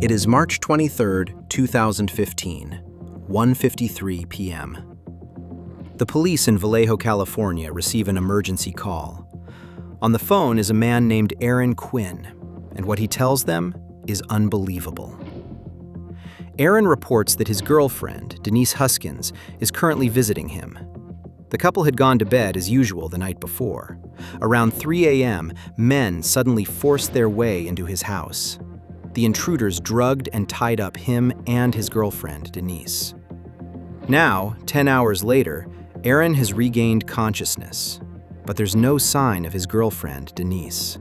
It is March 23, 2015, 1:53 p.m. The police in Vallejo, California receive an emergency call. On the phone is a man named Aaron Quinn, and what he tells them is unbelievable. Aaron reports that his girlfriend, Denise Huskins, is currently visiting him. The couple had gone to bed as usual the night before. Around 3 a.m., men suddenly forced their way into his house. The intruders drugged and tied up him and his girlfriend, Denise. Now, 10 hours later, Aaron has regained consciousness, but there's no sign of his girlfriend, Denise.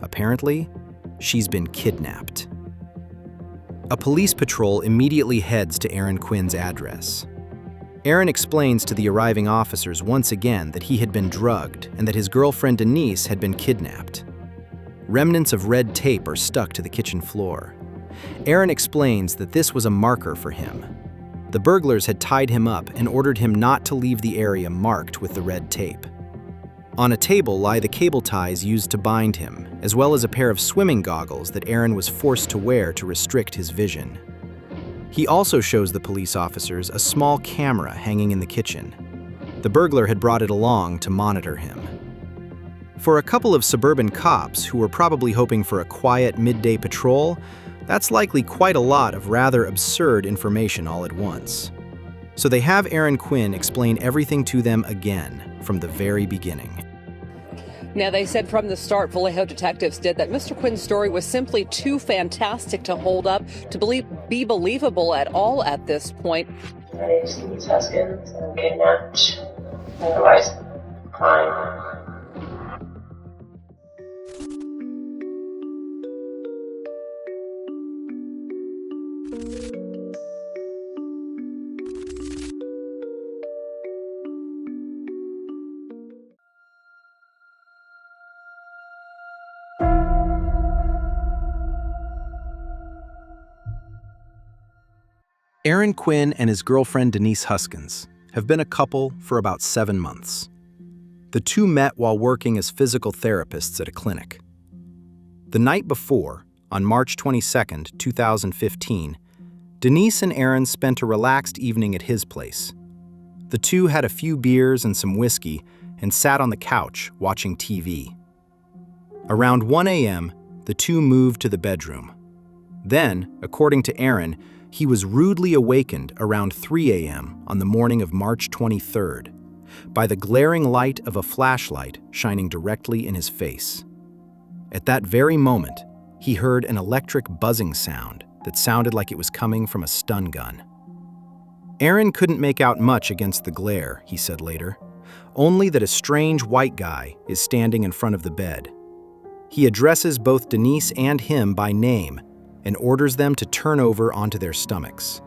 Apparently, she's been kidnapped. A police patrol immediately heads to Aaron Quinn's address. Aaron explains to the arriving officers once again that he had been drugged and that his girlfriend Denise had been kidnapped. Remnants of red tape are stuck to the kitchen floor. Aaron explains that this was a marker for him. The burglars had tied him up and ordered him not to leave the area marked with the red tape. On a table lie the cable ties used to bind him, as well as a pair of swimming goggles that Aaron was forced to wear to restrict his vision. He also shows the police officers a small camera hanging in the kitchen. The burglar had brought it along to monitor him. For a couple of suburban cops who were probably hoping for a quiet midday patrol, that's likely quite a lot of rather absurd information all at once. So they have Aaron Quinn explain everything to them again from the very beginning. Now, they said from the start, Vallejo detectives did, that Mr. Quinn's story was simply too fantastic to hold up, to be believable at all at this point. My name is Denise Huskins, and I'm kidnapped. Otherwise, crime. Aaron Quinn and his girlfriend Denise Huskins have been a couple for about 7 months. The two met while working as physical therapists at a clinic. The night before, on March 22, 2015, Denise and Aaron spent a relaxed evening at his place. The two had a few beers and some whiskey and sat on the couch watching TV. Around 1 a.m., the two moved to the bedroom. Then, according to Aaron, he was rudely awakened around 3 a.m. on the morning of March 23rd by the glaring light of a flashlight shining directly in his face. At that very moment, he heard an electric buzzing sound that sounded like it was coming from a stun gun. Aaron couldn't make out much against the glare, he said later, only that a strange white guy is standing in front of the bed. He addresses both Denise and him by name and orders them to turn over onto their stomachs.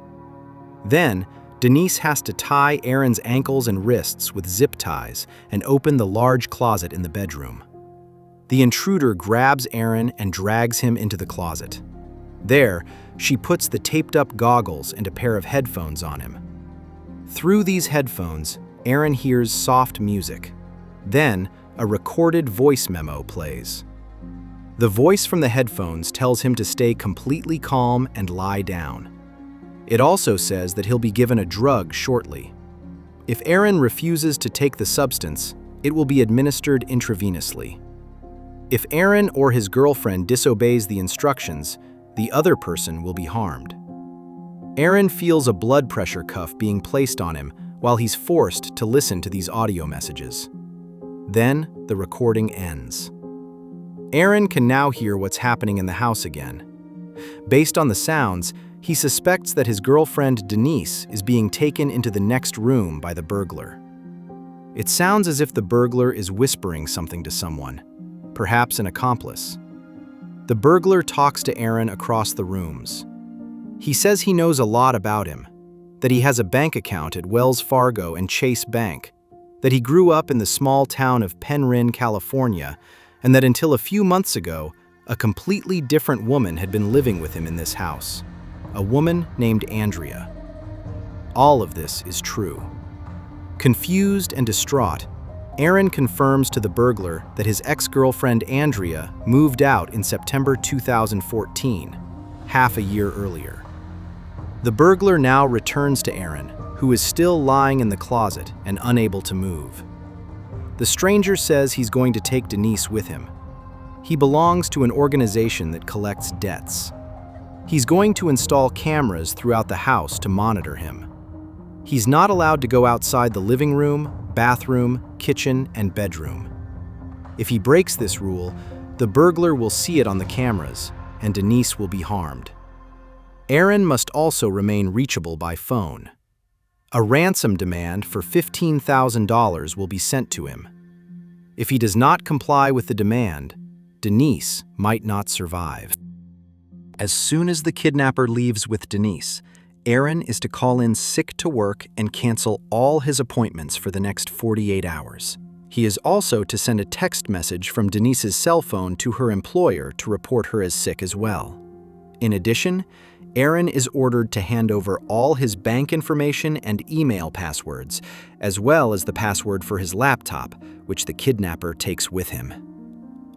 Then, Denise has to tie Aaron's ankles and wrists with zip ties and open the large closet in the bedroom. The intruder grabs Aaron and drags him into the closet. There, she puts the taped-up goggles and a pair of headphones on him. Through these headphones, Aaron hears soft music. Then, a recorded voice memo plays. The voice from the headphones tells him to stay completely calm and lie down. It also says that he'll be given a drug shortly. If Aaron refuses to take the substance, it will be administered intravenously. If Aaron or his girlfriend disobeys the instructions, the other person will be harmed. Aaron feels a blood pressure cuff being placed on him while he's forced to listen to these audio messages. Then the recording ends. Aaron can now hear what's happening in the house again. Based on the sounds, he suspects that his girlfriend Denise is being taken into the next room by the burglar. It sounds as if the burglar is whispering something to someone, perhaps an accomplice. The burglar talks to Aaron across the rooms. He says he knows a lot about him, that he has a bank account at Wells Fargo and Chase Bank, that he grew up in the small town of Penryn, California, and that until a few months ago, a completely different woman had been living with him in this house, a woman named Andrea. All of this is true. Confused and distraught, Aaron confirms to the burglar that his ex-girlfriend Andrea moved out in September 2014, half a year earlier. The burglar now returns to Aaron, who is still lying in the closet and unable to move. The stranger says he's going to take Denise with him. He belongs to an organization that collects debts. He's going to install cameras throughout the house to monitor him. He's not allowed to go outside the living room, bathroom, kitchen, and bedroom. If he breaks this rule, the burglar will see it on the cameras, and Denise will be harmed. Aaron must also remain reachable by phone. A ransom demand for $15,000 will be sent to him. If he does not comply with the demand, Denise might not survive. As soon as the kidnapper leaves with Denise, Aaron is to call in sick to work and cancel all his appointments for the next 48 hours. He is also to send a text message from Denise's cell phone to her employer to report her as sick as well. In addition, Aaron is ordered to hand over all his bank information and email passwords, as well as the password for his laptop, which the kidnapper takes with him.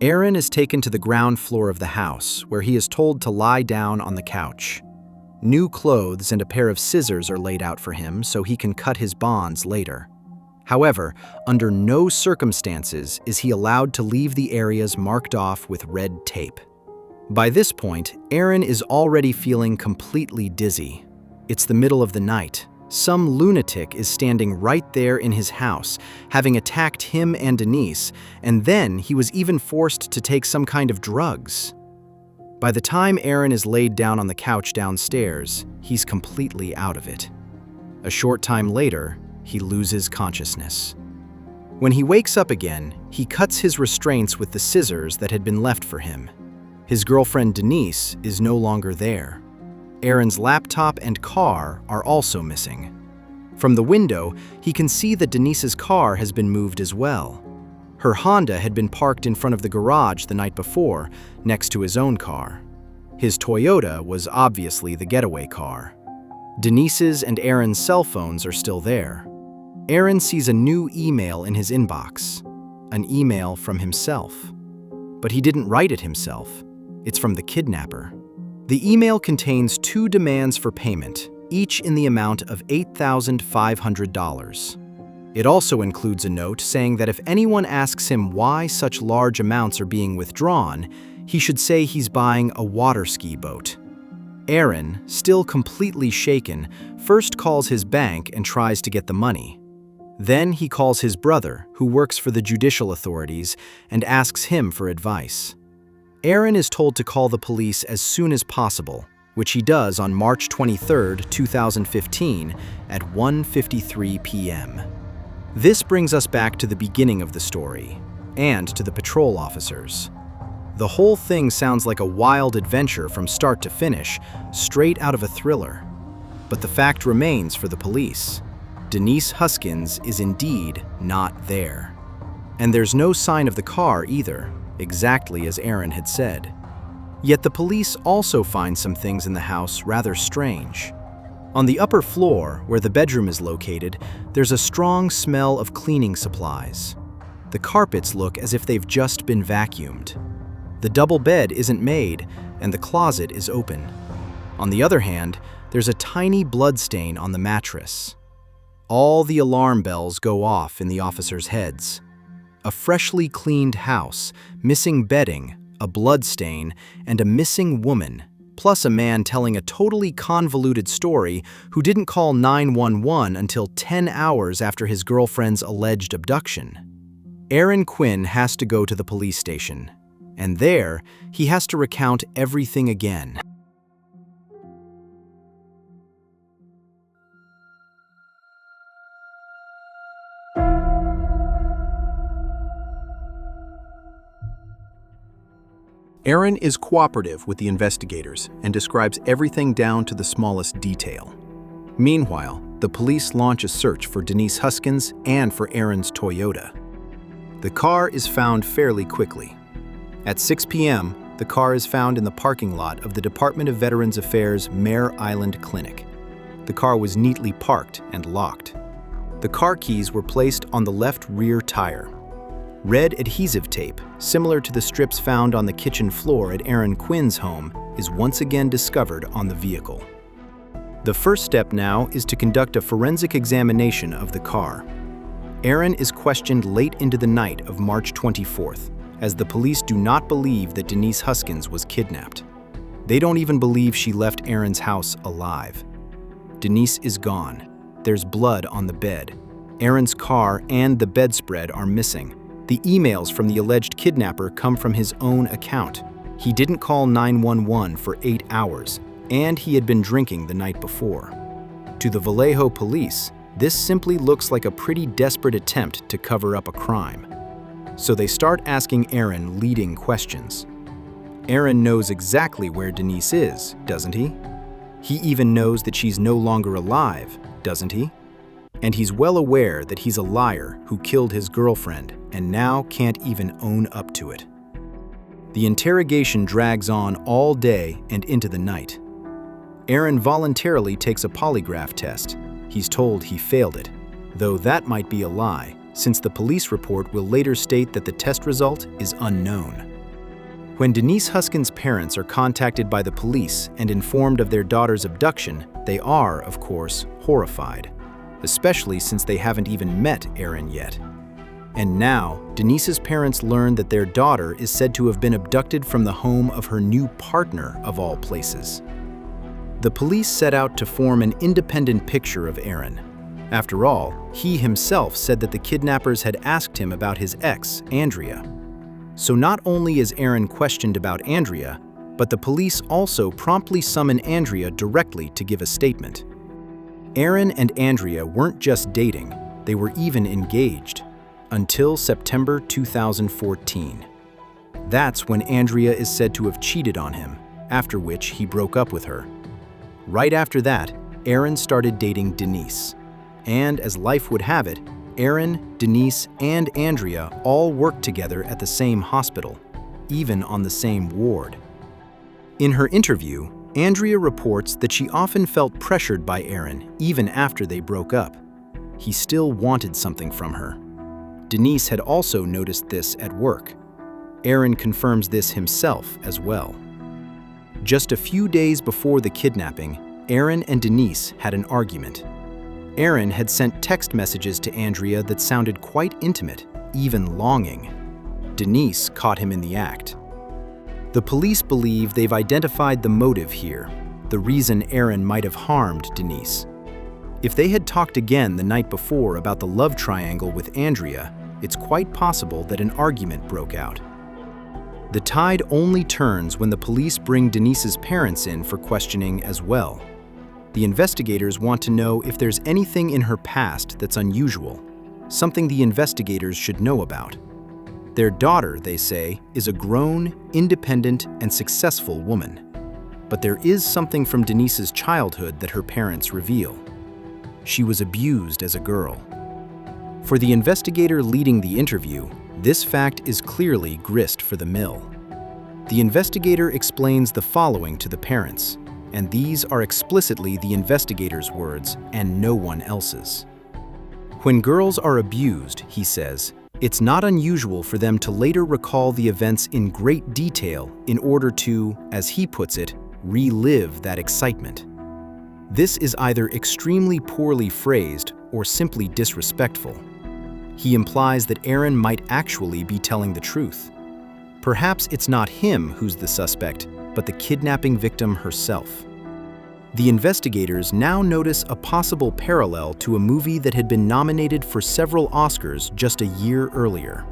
Aaron is taken to the ground floor of the house, where he is told to lie down on the couch. New clothes and a pair of scissors are laid out for him so he can cut his bonds later. However, under no circumstances is he allowed to leave the areas marked off with red tape. By this point, Aaron is already feeling completely dizzy. It's the middle of the night. Some lunatic is standing right there in his house, having attacked him and Denise, and then he was even forced to take some kind of drugs. By the time Aaron is laid down on the couch downstairs, he's completely out of it. A short time later, he loses consciousness. When he wakes up again, he cuts his restraints with the scissors that had been left for him. His girlfriend Denise is no longer there. Aaron's laptop and car are also missing. From the window, he can see that Denise's car has been moved as well. Her Honda had been parked in front of the garage the night before, next to his own car. His Toyota was obviously the getaway car. Denise's and Aaron's cell phones are still there. Aaron sees a new email in his inbox, an email from himself. But he didn't write it himself. It's from the kidnapper. The email contains 2 demands for payment, each in the amount of $8,500. It also includes a note saying that if anyone asks him why such large amounts are being withdrawn, he should say he's buying a water ski boat. Aaron, still completely shaken, first calls his bank and tries to get the money. Then he calls his brother, who works for the judicial authorities, and asks him for advice. Aaron is told to call the police as soon as possible, which he does on March 23, 2015 at 1:53 p.m. This brings us back to the beginning of the story, and to the patrol officers. The whole thing sounds like a wild adventure from start to finish, straight out of a thriller. But the fact remains for the police. Denise Huskins is indeed not there. And there's no sign of the car either, exactly as Aaron had said. Yet the police also find some things in the house rather strange. On the upper floor, where the bedroom is located, there's a strong smell of cleaning supplies. The carpets look as if they've just been vacuumed. The double bed isn't made, and the closet is open. On the other hand, there's a tiny blood stain on the mattress. All the alarm bells go off in the officers' heads. A freshly cleaned house, missing bedding, a blood stain, and a missing woman, plus a man telling a totally convoluted story who didn't call 911 until 10 hours after his girlfriend's alleged abduction. Aaron Quinn has to go to the police station, and there, he has to recount everything again. Aaron is cooperative with the investigators and describes everything down to the smallest detail. Meanwhile, the police launch a search for Denise Huskins and for Aaron's Toyota. The car is found fairly quickly. At 6 p.m., the car is found in the parking lot of the Department of Veterans Affairs Mare Island Clinic. The car was neatly parked and locked. The car keys were placed on the left rear tire. Red adhesive tape, similar to the strips found on the kitchen floor at Aaron Quinn's home, is once again discovered on the vehicle. The first step now is to conduct a forensic examination of the car. Aaron is questioned late into the night of March 24th, as the police do not believe that Denise Huskins was kidnapped. They don't even believe she left Aaron's house alive. Denise is gone. There's blood on the bed. Aaron's car and the bedspread are missing. The emails from the alleged kidnapper come from his own account. He didn't call 911 for 8 hours, and he had been drinking the night before. To the Vallejo police, this simply looks like a pretty desperate attempt to cover up a crime. So they start asking Aaron leading questions. Aaron knows exactly where Denise is, doesn't he? He even knows that she's no longer alive, doesn't he? And he's well aware that he's a liar who killed his girlfriend and now can't even own up to it. The interrogation drags on all day and into the night. Aaron voluntarily takes a polygraph test. He's told he failed it, though that might be a lie, since the police report will later state that the test result is unknown. When Denise Huskins' parents are contacted by the police and informed of their daughter's abduction, they are, of course, horrified, especially since they haven't even met Aaron yet. And now, Denise's parents learn that their daughter is said to have been abducted from the home of her new partner, of all places. The police set out to form an independent picture of Aaron. After all, he himself said that the kidnappers had asked him about his ex, Andrea. So not only is Aaron questioned about Andrea, but the police also promptly summon Andrea directly to give a statement. Aaron and Andrea weren't just dating, they were even engaged. Until September 2014. That's when Andrea is said to have cheated on him, after which he broke up with her. Right after that, Aaron started dating Denise. And as life would have it, Aaron, Denise, and Andrea all worked together at the same hospital, even on the same ward. In her interview, Andrea reports that she often felt pressured by Aaron even after they broke up. He still wanted something from her. Denise had also noticed this at work. Aaron confirms this himself as well. Just a few days before the kidnapping, Aaron and Denise had an argument. Aaron had sent text messages to Andrea that sounded quite intimate, even longing. Denise caught him in the act. The police believe they've identified the motive here, the reason Aaron might have harmed Denise. If they had talked again the night before about the love triangle with Andrea, it's quite possible that an argument broke out. The tide only turns when the police bring Denise's parents in for questioning as well. The investigators want to know if there's anything in her past that's unusual, something the investigators should know about. Their daughter, they say, is a grown, independent, and successful woman. But there is something from Denise's childhood that her parents reveal. She was abused as a girl. For the investigator leading the interview, this fact is clearly grist for the mill. The investigator explains the following to the parents, and these are explicitly the investigator's words and no one else's. When girls are abused, he says, it's not unusual for them to later recall the events in great detail in order to, as he puts it, relive that excitement. This is either extremely poorly phrased or simply disrespectful. He implies that Aaron might actually be telling the truth. Perhaps it's not him who's the suspect, but the kidnapping victim herself. The investigators now notice a possible parallel to a movie that had been nominated for several Oscars just a year earlier.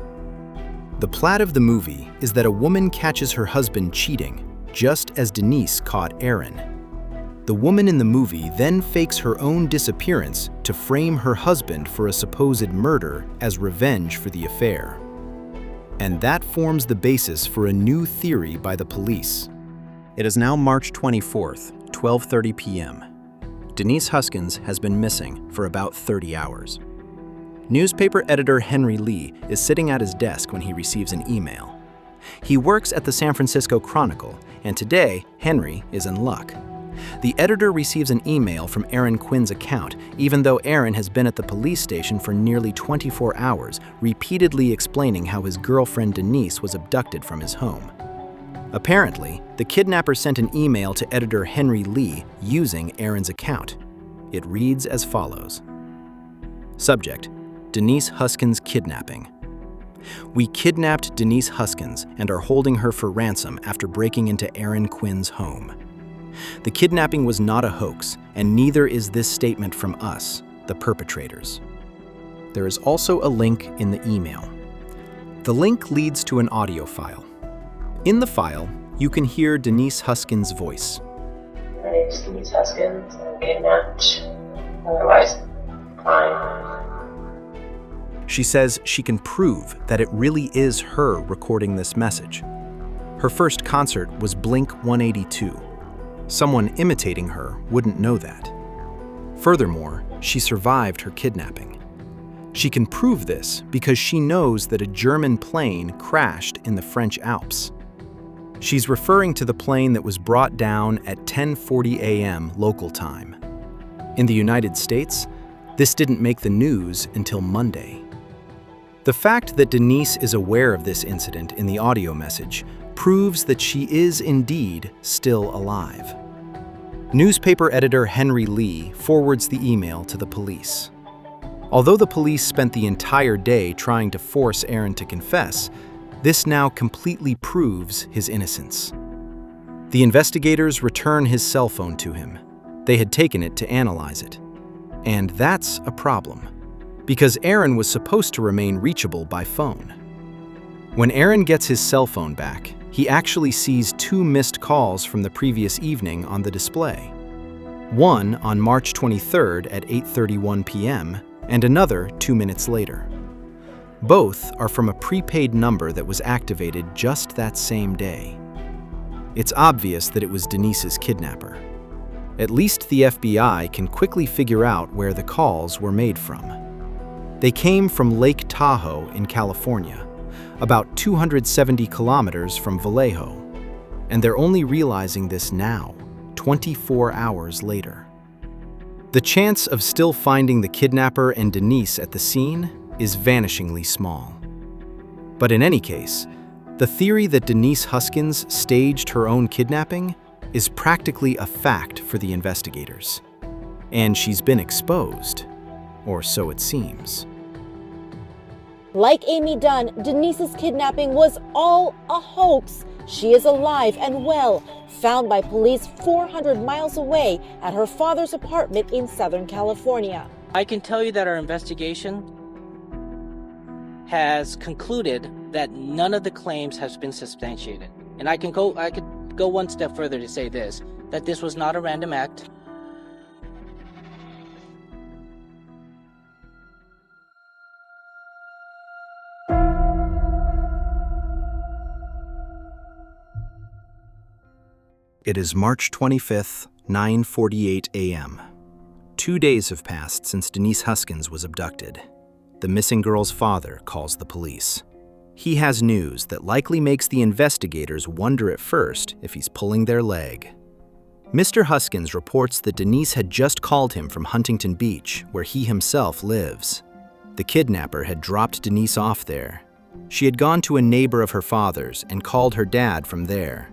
The plot of the movie is that a woman catches her husband cheating, just as Denise caught Aaron. The woman in the movie then fakes her own disappearance to frame her husband for a supposed murder as revenge for the affair. And that forms the basis for a new theory by the police. It is now March 24th, 12:30 p.m. Denise Huskins has been missing for about 30 hours. Newspaper editor Henry Lee is sitting at his desk when he receives an email. He works at the San Francisco Chronicle, and today, Henry is in luck. The editor receives an email from Aaron Quinn's account, even though Aaron has been at the police station for nearly 24 hours, repeatedly explaining how his girlfriend Denise was abducted from his home. Apparently, the kidnapper sent an email to editor Henry Lee using Aaron's account. It reads as follows. Subject: Denise Huskins kidnapping. We kidnapped Denise Huskins and are holding her for ransom after breaking into Aaron Quinn's home. The kidnapping was not a hoax, and neither is this statement from us, the perpetrators. There is also a link in the email. The link leads to an audio file. In the file, you can hear Denise Huskins' voice. My name is Denise Huskins. I'm kidnapped. Otherwise, fine. She says she can prove that it really is her recording this message. Her first concert was Blink-182. Someone imitating her wouldn't know that. Furthermore, she survived her kidnapping. She can prove this because she knows that a German plane crashed in the French Alps. She's referring to the plane that was brought down at 10:40 a.m. local time. In the United States, this didn't make the news until Monday. The fact that Denise is aware of this incident in the audio message proves that she is indeed still alive. Newspaper editor Henry Lee forwards the email to the police. Although the police spent the entire day trying to force Aaron to confess, this now completely proves his innocence. The investigators return his cell phone to him. They had taken it to analyze it. And that's a problem, because Aaron was supposed to remain reachable by phone. When Aaron gets his cell phone back, he actually sees 2 missed calls from the previous evening on the display. One on March 23rd at 8:31 p.m. and another 2 minutes later. Both are from a prepaid number that was activated just that same day. It's obvious that it was Denise's kidnapper. At least the FBI can quickly figure out where the calls were made from. They came from Lake Tahoe in California, about 270 kilometers from Vallejo, and they're only realizing this now, 24 hours later. The chance of still finding the kidnapper and Denise at the scene is vanishingly small. But in any case, the theory that Denise Huskins staged her own kidnapping is practically a fact for the investigators. And she's been exposed, or so it seems. Like Amy Dunn, Denise's kidnapping was all a hoax. She is alive and well, found by police 400 miles away at her father's apartment in Southern California. I can tell you that our investigation has concluded that none of the claims has been substantiated. And I could go one step further to say this, that this was not a random act. It is March 25th, 9:48 a.m. 2 days have passed since Denise Huskins was abducted. The missing girl's father calls the police. He has news that likely makes the investigators wonder at first if he's pulling their leg. Mr. Huskins reports that Denise had just called him from Huntington Beach, where he himself lives. The kidnapper had dropped Denise off there. She had gone to a neighbor of her father's and called her dad from there.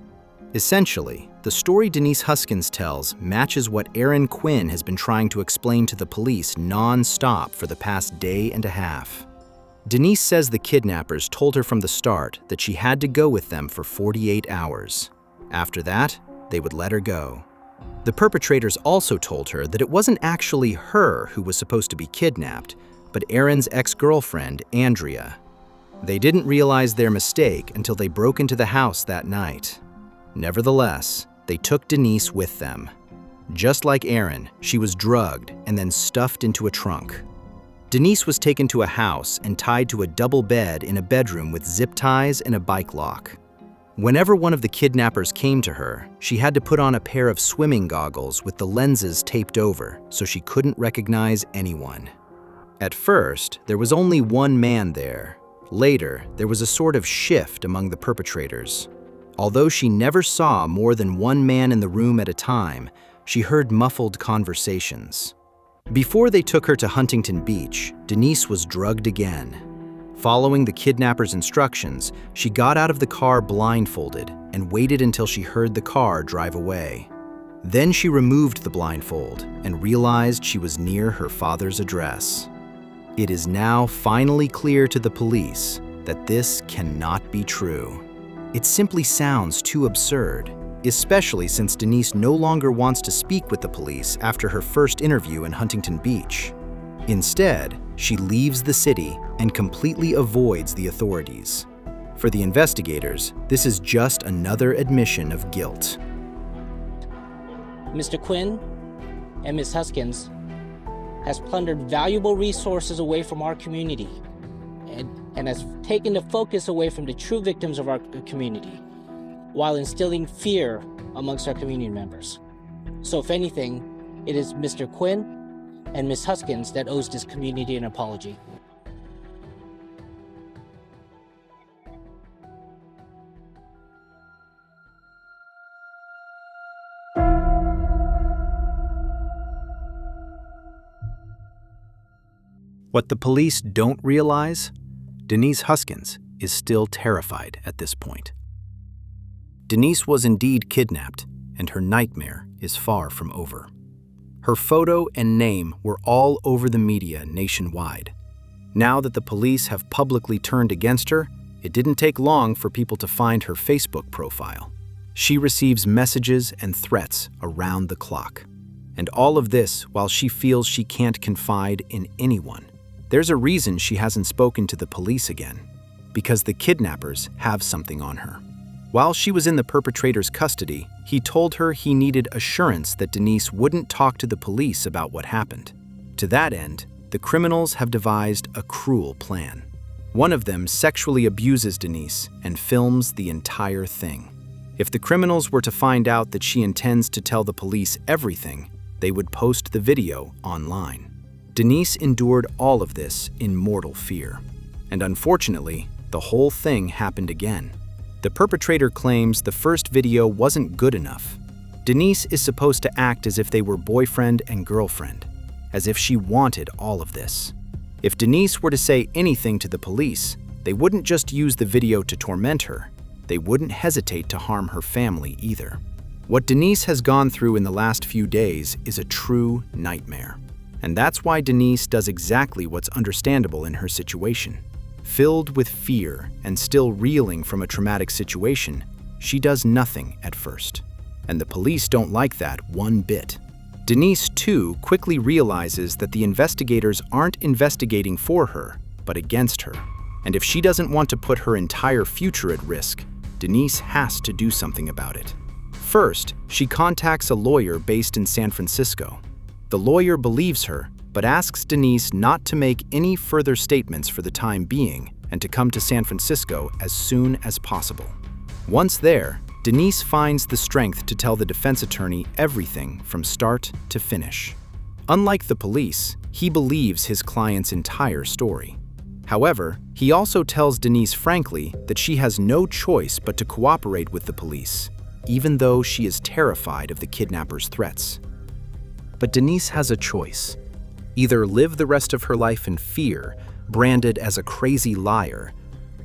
Essentially, the story Denise Huskins tells matches what Aaron Quinn has been trying to explain to the police non-stop for the past day and a half. Denise says the kidnappers told her from the start that she had to go with them for 48 hours. After that, they would let her go. The perpetrators also told her that it wasn't actually her who was supposed to be kidnapped, but Aaron's ex-girlfriend, Andrea. They didn't realize their mistake until they broke into the house that night. Nevertheless, they took Denise with them. Just like Aaron, she was drugged and then stuffed into a trunk. Denise was taken to a house and tied to a double bed in a bedroom with zip ties and a bike lock. Whenever one of the kidnappers came to her, she had to put on a pair of swimming goggles with the lenses taped over so she couldn't recognize anyone. At first, there was only one man there. Later, there was a sort of shift among the perpetrators. Although she never saw more than one man in the room at a time, she heard muffled conversations. Before they took her to Huntington Beach, Denise was drugged again. Following the kidnapper's instructions, she got out of the car blindfolded and waited until she heard the car drive away. Then she removed the blindfold and realized she was near her father's address. It is now finally clear to the police that this cannot be true. It simply sounds too absurd, especially since Denise no longer wants to speak with the police after her first interview in Huntington Beach. Instead, she leaves the city and completely avoids the authorities. For the investigators, this is just another admission of guilt. Mr. Quinn and Ms. Huskins has plundered valuable resources away from our community and has taken the focus away from the true victims of our community while instilling fear amongst our community members. So if anything, it is Mr. Quinn and Ms. Huskins that owes this community an apology. What the police don't realize, Denise Huskins is still terrified at this point. Denise was indeed kidnapped, and her nightmare is far from over. Her photo and name were all over the media nationwide. Now that the police have publicly turned against her, it didn't take long for people to find her Facebook profile. She receives messages and threats around the clock. And all of this while she feels she can't confide in anyone. There's a reason she hasn't spoken to the police again, because the kidnappers have something on her. While she was in the perpetrator's custody, he told her he needed assurance that Denise wouldn't talk to the police about what happened. To that end, the criminals have devised a cruel plan. One of them sexually abuses Denise and films the entire thing. If the criminals were to find out that she intends to tell the police everything, they would post the video online. Denise endured all of this in mortal fear. And unfortunately, the whole thing happened again. The perpetrator claims the first video wasn't good enough. Denise is supposed to act as if they were boyfriend and girlfriend, as if she wanted all of this. If Denise were to say anything to the police, they wouldn't just use the video to torment her. They wouldn't hesitate to harm her family either. What Denise has gone through in the last few days is a true nightmare. And that's why Denise does exactly what's understandable in her situation. Filled with fear and still reeling from a traumatic situation, she does nothing at first. And the police don't like that one bit. Denise, too, quickly realizes that the investigators aren't investigating for her, but against her. And if she doesn't want to put her entire future at risk, Denise has to do something about it. First, she contacts a lawyer based in San Francisco. The lawyer believes her, but asks Denise not to make any further statements for the time being and to come to San Francisco as soon as possible. Once there, Denise finds the strength to tell the defense attorney everything from start to finish. Unlike the police, he believes his client's entire story. However, he also tells Denise frankly that she has no choice but to cooperate with the police, even though she is terrified of the kidnapper's threats. But Denise has a choice. Either live the rest of her life in fear, branded as a crazy liar,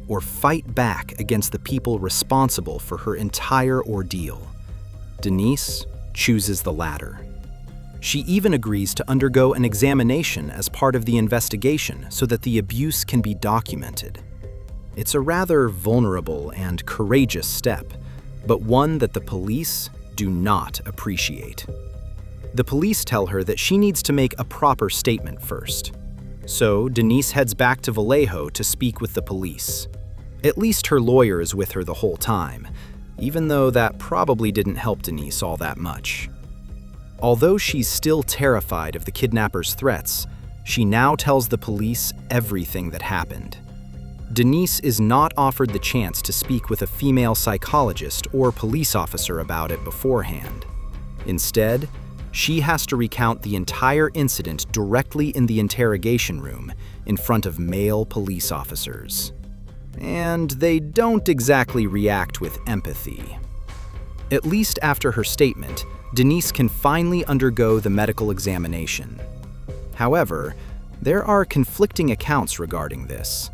or fight back against the people responsible for her entire ordeal. Denise chooses the latter. She even agrees to undergo an examination as part of the investigation so that the abuse can be documented. It's a rather vulnerable and courageous step, but one that the police do not appreciate. The police tell her that she needs to make a proper statement first. So Denise heads back to Vallejo to speak with the police. At least her lawyer is with her the whole time, even though that probably didn't help Denise all that much. Although she's still terrified of the kidnapper's threats, she now tells the police everything that happened. Denise is not offered the chance to speak with a female psychologist or police officer about it beforehand. Instead, she has to recount the entire incident directly in the interrogation room in front of male police officers. And they don't exactly react with empathy. At least after her statement, Denise can finally undergo the medical examination. However, there are conflicting accounts regarding this.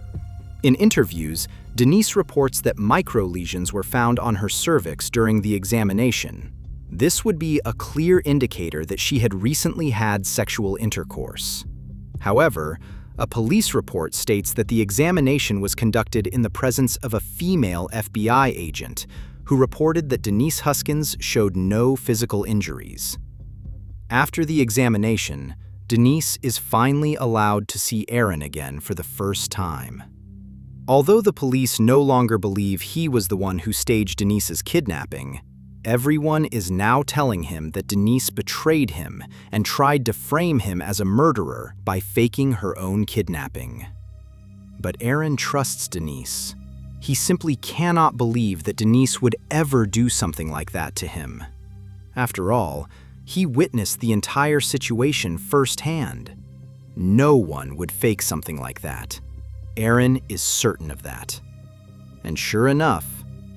In interviews, Denise reports that microlesions were found on her cervix during the examination. This would be a clear indicator that she had recently had sexual intercourse. However, a police report states that the examination was conducted in the presence of a female FBI agent who reported that Denise Huskins showed no physical injuries. After the examination, Denise is finally allowed to see Aaron again for the first time. Although the police no longer believe he was the one who staged Denise's kidnapping, everyone is now telling him that Denise betrayed him and tried to frame him as a murderer by faking her own kidnapping. But Aaron trusts Denise. He simply cannot believe that Denise would ever do something like that to him. After all, he witnessed the entire situation firsthand. No one would fake something like that. Aaron is certain of that. And sure enough,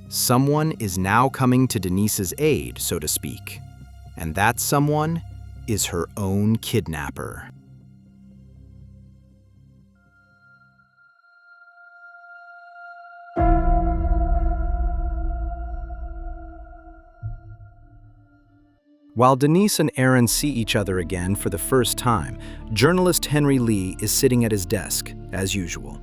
someone is now coming to Denise's aid, so to speak. And that someone is her own kidnapper. While Denise and Aaron see each other again for the first time, journalist Henry Lee is sitting at his desk, as usual.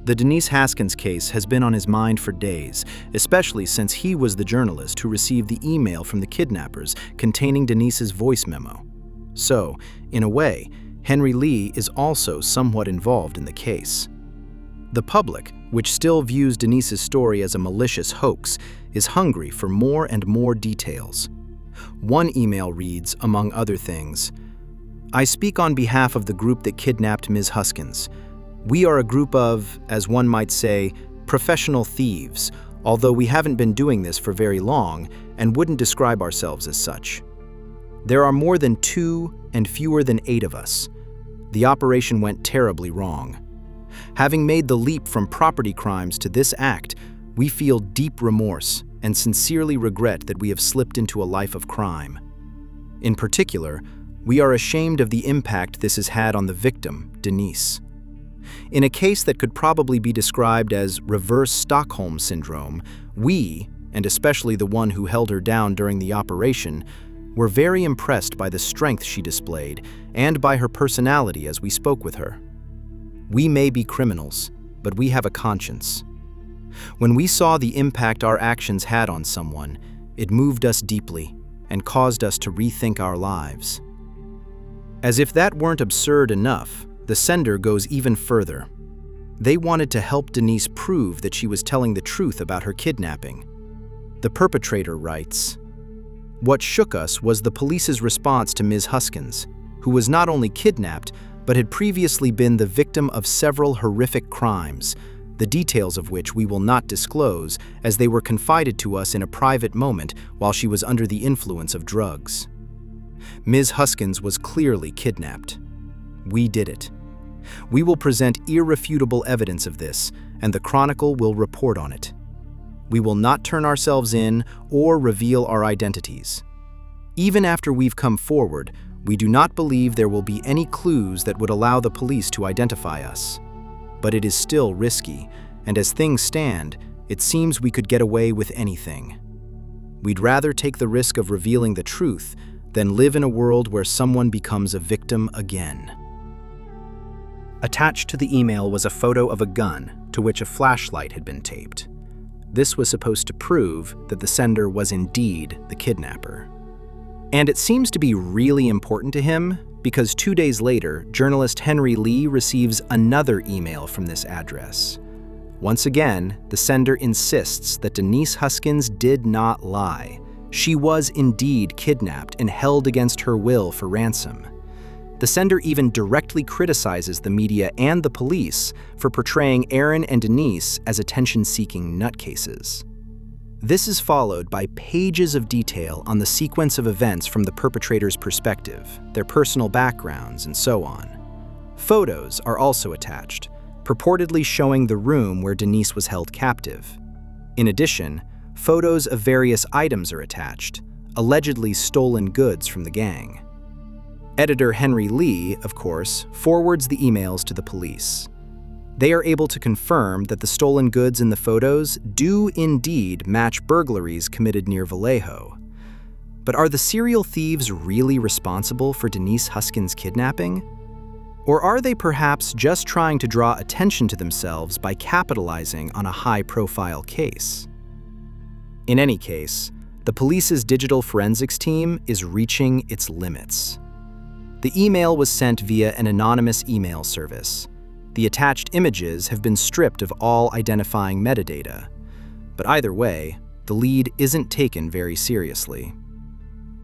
The Denise Huskins case has been on his mind for days, especially since he was the journalist who received the email from the kidnappers containing Denise's voice memo. So, in a way, Henry Lee is also somewhat involved in the case. The public, which still views Denise's story as a malicious hoax, is hungry for more and more details. One email reads, among other things, "I speak on behalf of the group that kidnapped Ms. Huskins. We are a group of, as one might say, professional thieves, although we haven't been doing this for very long and wouldn't describe ourselves as such. There are more than 2 and fewer than 8 of us. The operation went terribly wrong. Having made the leap from property crimes to this act, we feel deep remorse and sincerely regret that we have slipped into a life of crime. In particular, we are ashamed of the impact this has had on the victim, Denise. In a case that could probably be described as reverse Stockholm syndrome, we, and especially the one who held her down during the operation, were very impressed by the strength she displayed and by her personality as we spoke with her. We may be criminals, but we have a conscience. When we saw the impact our actions had on someone, it moved us deeply and caused us to rethink our lives." As if that weren't absurd enough, the sender goes even further. They wanted to help Denise prove that she was telling the truth about her kidnapping. The perpetrator writes, "What shook us was the police's response to Ms. Huskins, who was not only kidnapped, but had previously been the victim of several horrific crimes, the details of which we will not disclose as they were confided to us in a private moment while she was under the influence of drugs. Ms. Huskins was clearly kidnapped. We did it. We will present irrefutable evidence of this, and the Chronicle will report on it. We will not turn ourselves in or reveal our identities. Even after we've come forward, we do not believe there will be any clues that would allow the police to identify us. But it is still risky, and as things stand, it seems we could get away with anything. We'd rather take the risk of revealing the truth than live in a world where someone becomes a victim again." Attached to the email was a photo of a gun to which a flashlight had been taped. This was supposed to prove that the sender was indeed the kidnapper. And it seems to be really important to him because 2 days later, journalist Henry Lee receives another email from this address. Once again, the sender insists that Denise Huskins did not lie. She was indeed kidnapped and held against her will for ransom. The sender even directly criticizes the media and the police for portraying Aaron and Denise as attention-seeking nutcases. This is followed by pages of detail on the sequence of events from the perpetrator's perspective, their personal backgrounds, and so on. Photos are also attached, purportedly showing the room where Denise was held captive. In addition, photos of various items are attached, allegedly stolen goods from the gang. Editor Henry Lee, of course, forwards the emails to the police. They are able to confirm that the stolen goods in the photos do indeed match burglaries committed near Vallejo. But are the serial thieves really responsible for Denise Huskins' kidnapping? Or are they perhaps just trying to draw attention to themselves by capitalizing on a high-profile case? In any case, the police's digital forensics team is reaching its limits. The email was sent via an anonymous email service. The attached images have been stripped of all identifying metadata. But either way, the lead isn't taken very seriously.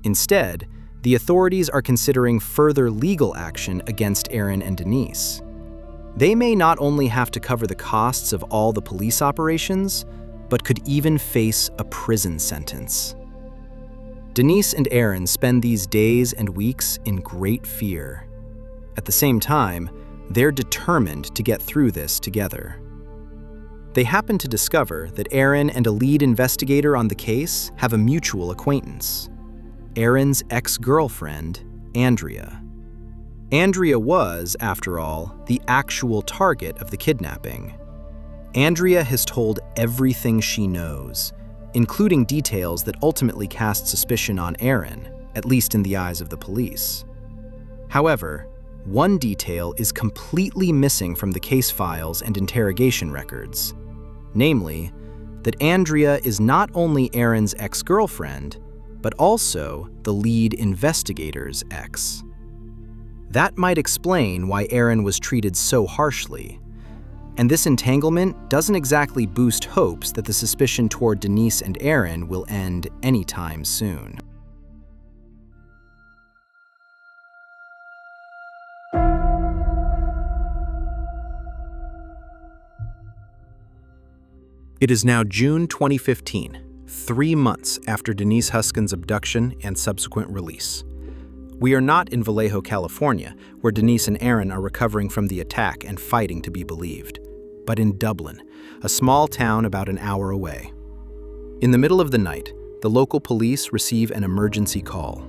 Instead, the authorities are considering further legal action against Aaron and Denise. They may not only have to cover the costs of all the police operations, but could even face a prison sentence. Denise and Aaron spend these days and weeks in great fear. At the same time, they're determined to get through this together. They happen to discover that Aaron and a lead investigator on the case have a mutual acquaintance: Aaron's ex-girlfriend, Andrea. Andrea was, after all, the actual target of the kidnapping. Andrea has told everything she knows, including details that ultimately cast suspicion on Aaron, at least in the eyes of the police. However, one detail is completely missing from the case files and interrogation records, namely, that Andrea is not only Aaron's ex-girlfriend, but also the lead investigator's ex. That might explain why Aaron was treated so harshly. And this entanglement doesn't exactly boost hopes that the suspicion toward Denise and Aaron will end anytime soon. It is now June 2015, 3 months after Denise Huskins' abduction and subsequent release. We are not in Vallejo, California, where Denise and Aaron are recovering from the attack and fighting to be believed, but in Dublin, a small town about an hour away. In the middle of the night, the local police receive an emergency call.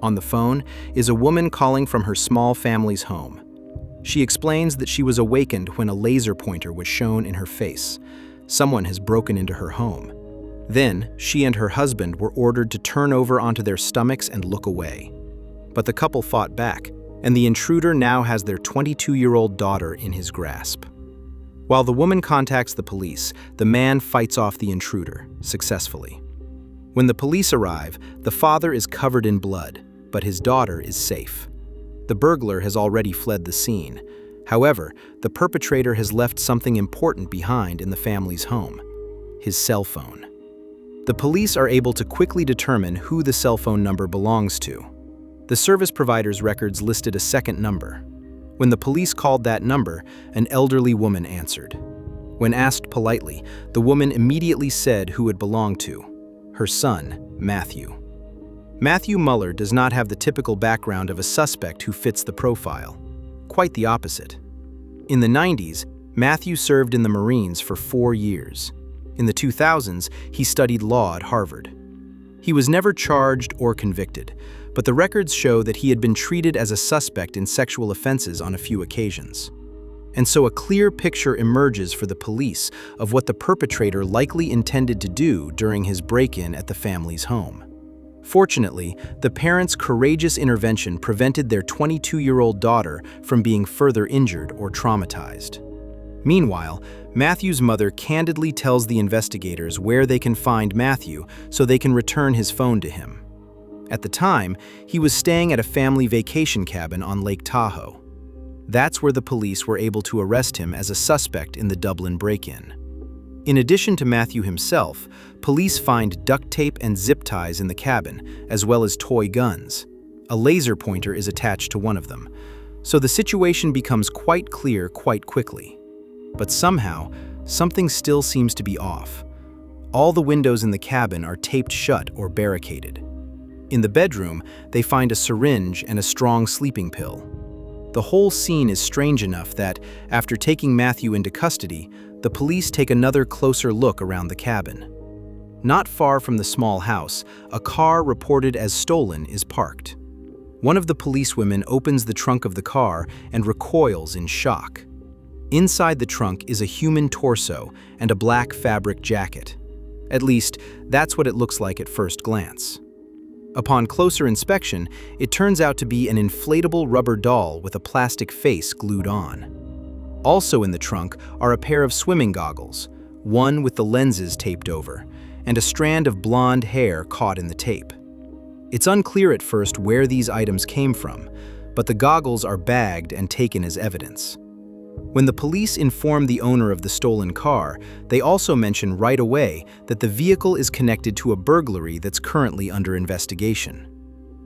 On the phone is a woman calling from her small family's home. She explains that she was awakened when a laser pointer was shown in her face. Someone has broken into her home. Then, she and her husband were ordered to turn over onto their stomachs and look away. But the couple fought back, and the intruder now has their 22-year-old daughter in his grasp. While the woman contacts the police, the man fights off the intruder, successfully. When the police arrive, the father is covered in blood, but his daughter is safe. The burglar has already fled the scene. However, the perpetrator has left something important behind in the family's home: his cell phone. The police are able to quickly determine who the cell phone number belongs to. The service provider's records listed a second number. When the police called that number, an elderly woman answered. When asked politely, the woman immediately said who it belonged to: her son, Matthew. Matthew Muller does not have the typical background of a suspect who fits the profile. Quite the opposite. In the 90s, Matthew served in the Marines for 4 years. In the 2000s, he studied law at Harvard. He was never charged or convicted, but the records show that he had been treated as a suspect in sexual offenses on a few occasions. And so a clear picture emerges for the police of what the perpetrator likely intended to do during his break-in at the family's home. Fortunately, the parents' courageous intervention prevented their 22-year-old daughter from being further injured or traumatized. Meanwhile, Matthew's mother candidly tells the investigators where they can find Matthew so they can return his phone to him. At the time, he was staying at a family vacation cabin on Lake Tahoe. That's where the police were able to arrest him as a suspect in the Dublin break-in. In addition to Matthew himself, police find duct tape and zip ties in the cabin, as well as toy guns. A laser pointer is attached to one of them, so the situation becomes quite clear quite quickly. But somehow, something still seems to be off. All the windows in the cabin are taped shut or barricaded. In the bedroom, they find a syringe and a strong sleeping pill. The whole scene is strange enough that, after taking Matthew into custody, the police take another closer look around the cabin. Not far from the small house, a car reported as stolen is parked. One of the policewomen opens the trunk of the car and recoils in shock. Inside the trunk is a human torso and a black fabric jacket. At least, that's what it looks like at first glance. Upon closer inspection, it turns out to be an inflatable rubber doll with a plastic face glued on. Also in the trunk are a pair of swimming goggles, one with the lenses taped over, and a strand of blonde hair caught in the tape. It's unclear at first where these items came from, but the goggles are bagged and taken as evidence. When the police inform the owner of the stolen car, they also mention right away that the vehicle is connected to a burglary that's currently under investigation.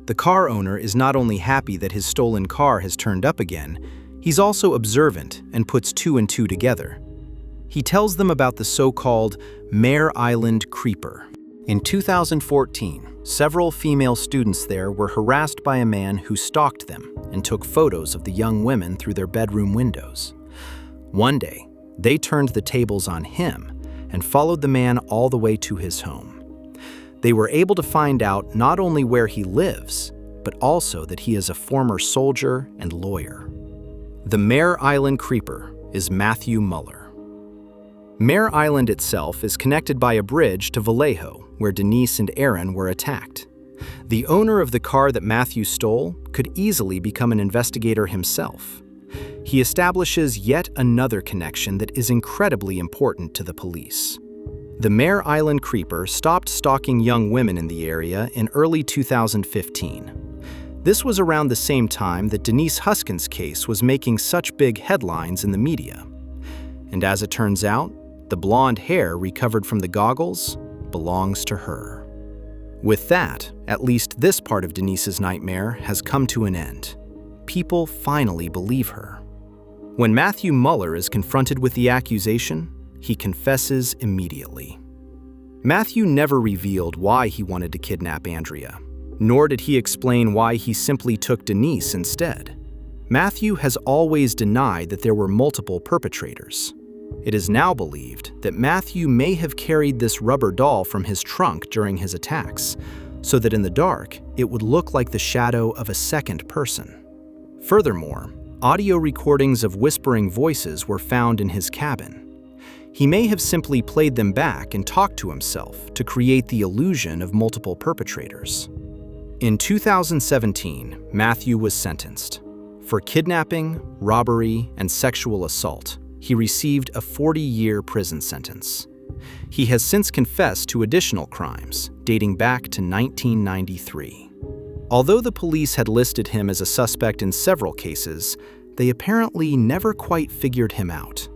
The car owner is not only happy that his stolen car has turned up again, he's also observant and puts two and two together. He tells them about the so-called Mare Island Creeper. In 2014, several female students there were harassed by a man who stalked them and took photos of the young women through their bedroom windows. One day, they turned the tables on him and followed the man all the way to his home. They were able to find out not only where he lives, but also that he is a former soldier and lawyer. The Mare Island Creeper is Matthew Muller. Mare Island itself is connected by a bridge to Vallejo, where Denise and Aaron were attacked. The owner of the car that Matthew stole could easily become an investigator himself. He establishes yet another connection that is incredibly important to the police. The Mare Island Creeper stopped stalking young women in the area in early 2015. This was around the same time that Denise Huskins' case was making such big headlines in the media. And as it turns out, the blonde hair recovered from the goggles belongs to her. With that, at least this part of Denise's nightmare has come to an end. People finally believe her. When Matthew Muller is confronted with the accusation, he confesses immediately. Matthew never revealed why he wanted to kidnap Andrea, nor did he explain why he simply took Denise instead. Matthew has always denied that there were multiple perpetrators. It is now believed that Matthew may have carried this rubber doll from his trunk during his attacks, so that in the dark, it would look like the shadow of a second person. Furthermore, audio recordings of whispering voices were found in his cabin. He may have simply played them back and talked to himself to create the illusion of multiple perpetrators. In 2017, Matthew was sentenced. For kidnapping, robbery, and sexual assault, he received a 40-year prison sentence. He has since confessed to additional crimes, dating back to 1993. Although the police had listed him as a suspect in several cases, they apparently never quite figured him out.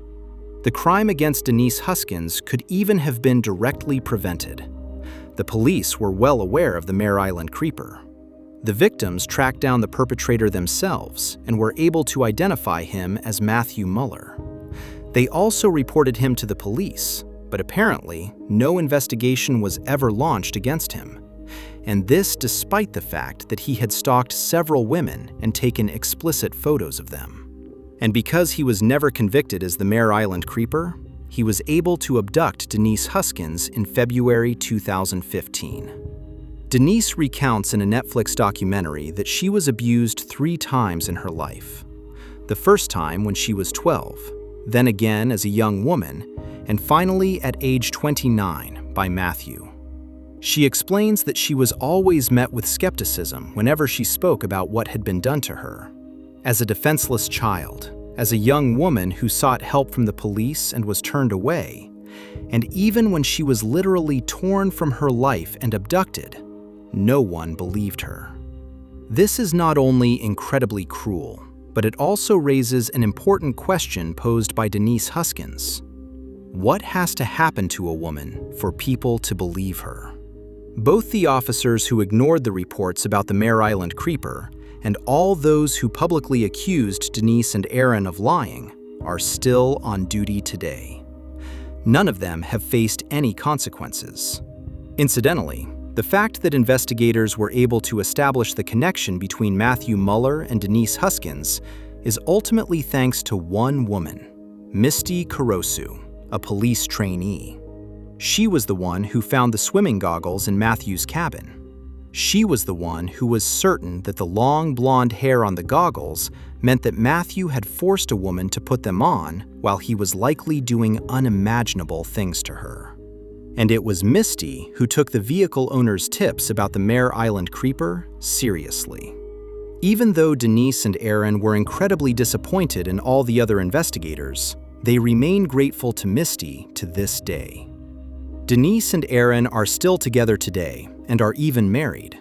The crime against Denise Huskins could even have been directly prevented. The police were well aware of the Mare Island Creeper. The victims tracked down the perpetrator themselves and were able to identify him as Matthew Muller. They also reported him to the police, but apparently no investigation was ever launched against him. And this despite the fact that he had stalked several women and taken explicit photos of them. And because he was never convicted as the Mare Island Creeper, he was able to abduct Denise Huskins in February 2015. Denise recounts in a Netflix documentary that she was abused 3 times in her life. The first time when she was 12, then again as a young woman, and finally at age 29 by Matthew. She explains that she was always met with skepticism whenever she spoke about what had been done to her. As a defenseless child, as a young woman who sought help from the police and was turned away, and even when she was literally torn from her life and abducted, no one believed her. This is not only incredibly cruel, but it also raises an important question posed by Denise Huskins. What has to happen to a woman for people to believe her? Both the officers who ignored the reports about the Mare Island Creeper and all those who publicly accused Denise and Aaron of lying are still on duty today. None of them have faced any consequences. Incidentally, the fact that investigators were able to establish the connection between Matthew Muller and Denise Huskins is ultimately thanks to one woman, Misty Kurosu, a police trainee. She was the one who found the swimming goggles in Matthew's cabin. She was the one who was certain that the long blonde hair on the goggles meant that Matthew had forced a woman to put them on while he was likely doing unimaginable things to her. And it was Misty who took the vehicle owner's tips about the Mare Island creeper seriously. Even though Denise and Aaron were incredibly disappointed in all the other investigators, they remain grateful to Misty to this day. Denise and Aaron are still together today and are even married.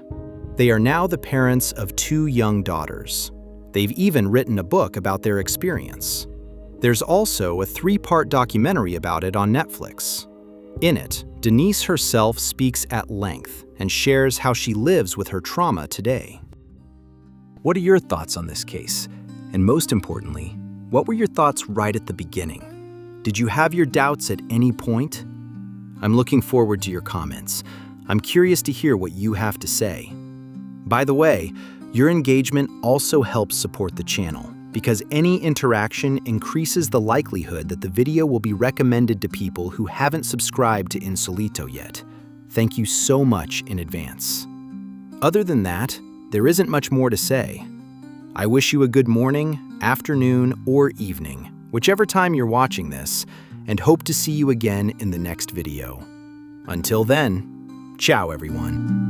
They are now the parents of 2 young daughters. They've even written a book about their experience. There's also a 3-part documentary about it on Netflix. In it, Denise herself speaks at length and shares how she lives with her trauma today. What are your thoughts on this case? And most importantly, what were your thoughts right at the beginning? Did you have your doubts at any point? I'm looking forward to your comments. I'm curious to hear what you have to say. By the way, your engagement also helps support the channel because any interaction increases the likelihood that the video will be recommended to people who haven't subscribed to Insolito yet. Thank you so much in advance. Other than that, there isn't much more to say. I wish you a good morning, afternoon, or evening, whichever time you're watching this, and hope to see you again in the next video. Until then, ciao everyone.